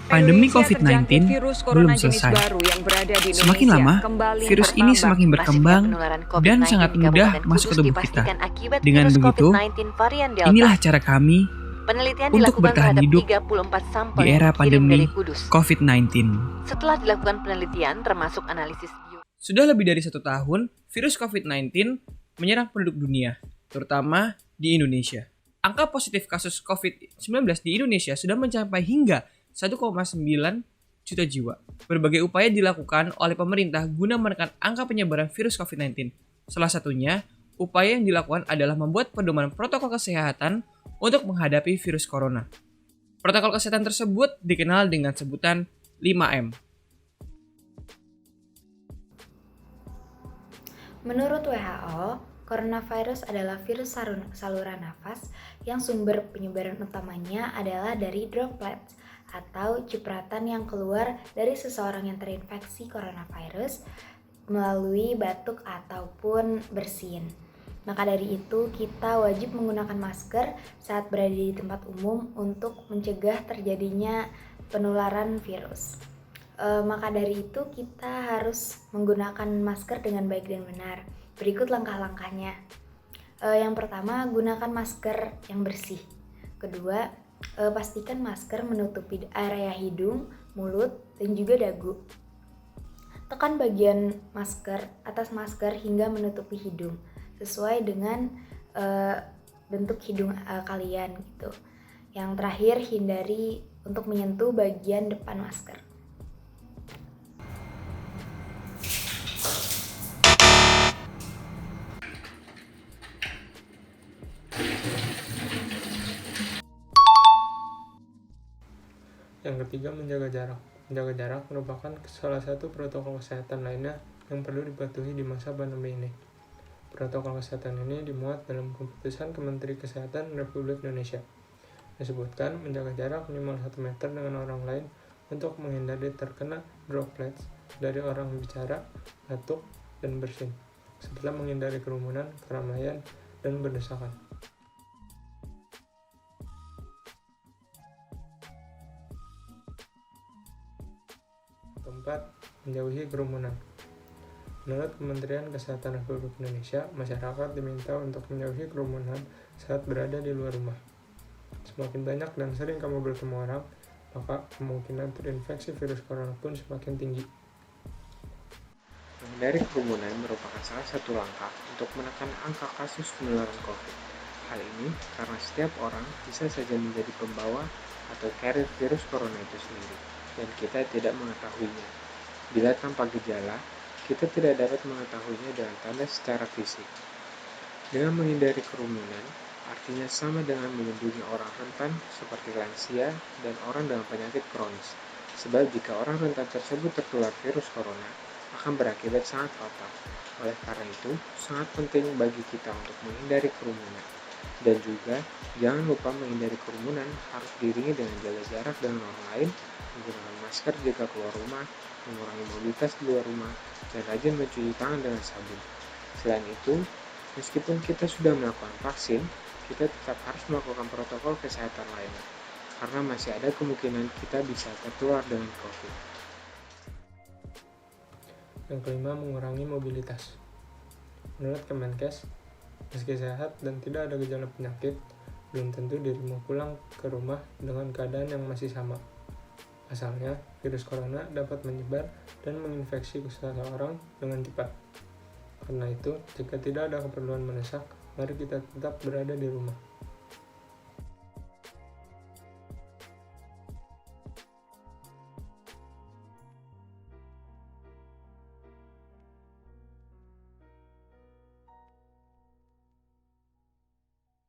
Pandemi COVID-19 belum selesai. Semakin lama, virus ini semakin berkembang dan sangat mudah masuk ke tubuh kita. Dengan begitu, inilah cara kami untuk bertahan hidup di era pandemi COVID-19. Setelah dilakukan penelitian termasuk analisis Sudah lebih dari 1 tahun, virus COVID-19 menyerang penduduk dunia, terutama di Indonesia. Angka positif kasus COVID-19 di Indonesia sudah mencapai hingga 1,9 juta jiwa. Berbagai upaya dilakukan oleh pemerintah guna menekan angka penyebaran virus COVID-19. Salah satunya, upaya yang dilakukan adalah membuat pedoman protokol kesehatan untuk menghadapi virus corona. Protokol kesehatan tersebut dikenal dengan sebutan 5M. Menurut WHO, coronavirus adalah virus saluran nafas yang sumber penyebaran utamanya adalah dari droplets atau cipratan yang keluar dari seseorang yang terinfeksi coronavirus melalui batuk ataupun bersin. Maka dari itu, kita wajib menggunakan masker saat berada di tempat umum untuk mencegah terjadinya penularan virus. Maka dari itu, kita harus menggunakan masker dengan baik dan benar. Berikut langkah-langkahnya. Yang pertama, gunakan masker yang bersih. Kedua, pastikan masker menutupi area hidung, mulut, dan juga dagu. Tekan bagian atas masker hingga menutupi hidung, sesuai dengan bentuk hidung kalian gitu. Yang terakhir, hindari untuk menyentuh bagian depan masker. Yang ketiga, menjaga jarak. Menjaga jarak merupakan salah satu protokol kesehatan lainnya yang perlu dipatuhi di masa pandemi ini. Protokol kesehatan ini dimuat dalam keputusan Kementerian Kesehatan Republik Indonesia. Disebutkan menjaga jarak minimal 1 meter dengan orang lain untuk menghindari terkena droplets dari orang bicara, batuk, dan bersin, serta menghindari kerumunan, keramaian, dan berdesakan. Keempat, menjauhi kerumunan. Menurut Kementerian Kesehatan Republik Indonesia, masyarakat diminta untuk menjauhi kerumunan saat berada di luar rumah. Semakin banyak dan sering kamu bertemu orang, maka kemungkinan terinfeksi virus corona pun semakin tinggi. Menghindari kerumunan merupakan salah satu langkah untuk menekan angka kasus penularan COVID. Hal ini karena setiap orang bisa saja menjadi pembawa atau carrier virus corona itu sendiri, dan kita tidak mengetahuinya. Bila tanpa gejala, kita tidak dapat mengetahuinya dengan tanda secara fisik. Dengan menghindari kerumunan, artinya sama dengan melindungi orang rentan seperti lansia dan orang dengan penyakit kronis. Sebab jika orang rentan tersebut tertular virus corona, akan berakibat sangat fatal. Oleh karena itu, sangat penting bagi kita untuk menghindari kerumunan. Dan juga, jangan lupa menghindari kerumunan harus diiringi dengan jaga jarak dengan orang lain, menggunakan masker jika keluar rumah, mengurangi mobilitas di luar rumah, dan rajin mencuci tangan dengan sabun. Selain itu, meskipun kita sudah melakukan vaksin, kita tetap harus melakukan protokol kesehatan lainnya, karena masih ada kemungkinan kita bisa tertular dengan COVID. Yang kelima, mengurangi mobilitas. Menurut Kemenkes, meski sehat dan tidak ada gejala penyakit, belum tentu dirimu pulang ke rumah dengan keadaan yang masih sama. Asalnya, virus corona dapat menyebar dan menginfeksi seseorang dengan cepat. Karena itu, jika tidak ada keperluan mendesak, mari kita tetap berada di rumah.